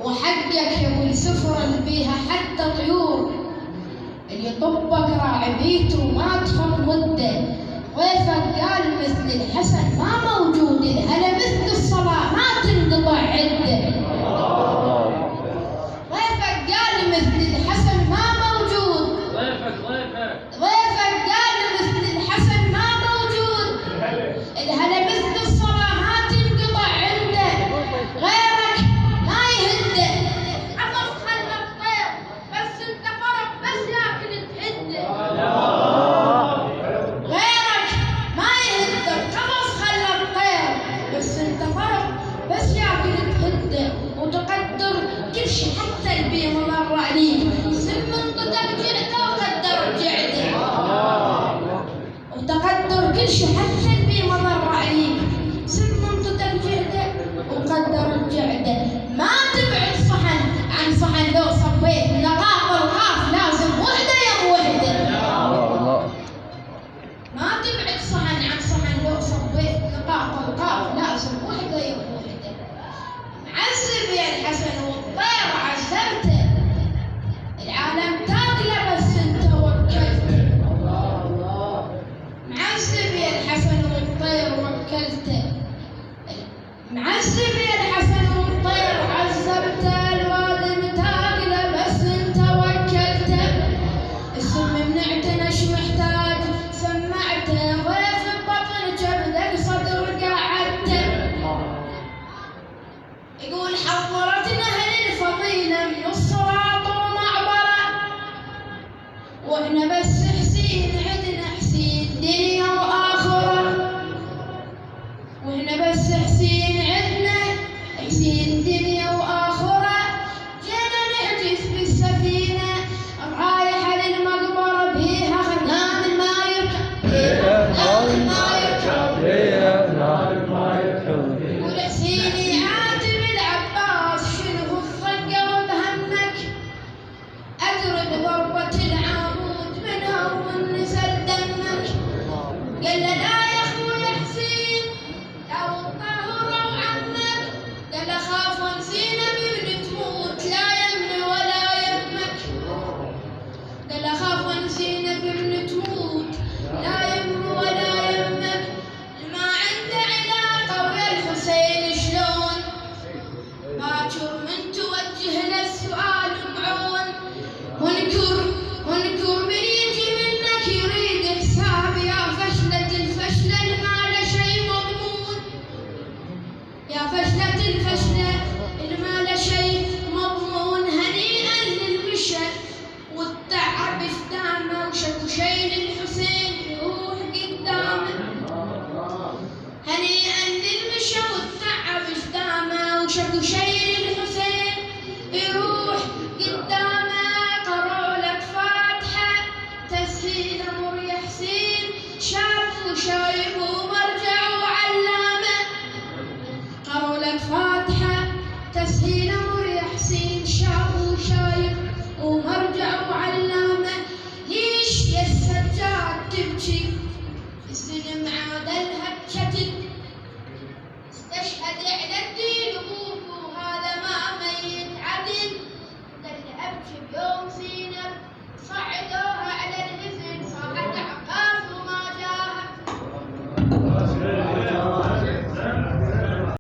وحقك يا ابو السفرة اللي بيها حتى طيور، اللي طبك راعي بيته وما تخم وده. ضيفك قال مثل الحسن ما موجود، الهلا مثل الصلاة ما تنقطع عده. ضيفك قال مثل الحسن ما موجود، ضيفك قال مثل الحسن ما موجود، الهلا مثل الصلاة ما تنقطع عنده. غيرك ما يهده، عطف خلى الطير بس انت فرق بس لكن تهده. غيرك ما يهدك، عطف خلى الطير بس انت فرق بس لكن تهده. وتقدر كل شي حتى البيض مر عليك، سم انطتك جعده وقدر جعده. وتقدر كل شي حتى البيض مر عليك، سم انطتك جعده وقدر الجعده. ما تبعد صحن عن صحن، لو صبيت نقاط القاف لازم وحده يا وحده. ما تبعد صحن عن صحن، لو صبيت نقاط القاف لازم وحده يا وحده. معذب يا الحسن والطير عذبته، العالم تاكله بس انت وكلته. معذب يا الحسن والطير وكلته، معذب يا الحسن والطير عذبته. الوادم تاكله بس انت وكلته. السم منعته نش محتاج سمعته، ضيف ببطن جبدك صدر قعدته. يقول حضرتنا اهل الفضيله من الصراط ومعبره، واحنا بس حسين عندنا حسين دنيا واخره. واحنا بس حسين عندنا حسين دنيا واخره. جينا نعجز بالسفينه رايحه للمقبره، بيها خنان ما يركب، خنان ما يركب. يقول حسين يعاتب العباس شنو الضيقه وبهمك، اقرب ضربه العمود منها ونزل دمك. قال له لا يا اخوي حسين لو الطهر وعمك، قال اخاف ونسينا من تموت لا يمني ولا يمك. قال اخاف ونسينا من تموت لا يمني ولا يمك. ما عنده علاقه ويا الحسين شلون، باكر من توجه له السؤال معون. منكر من يجي منك يريد حساب، يا فشلة الفشلة الما له شي مضمون، يا فشلة الفشلة الما له شي مضمون. هنيئا للمشى والتعب افدامه، وشكو شي للحسين يروح قدامه. هنيئا للمشى والتعب افدامه، وشكو شي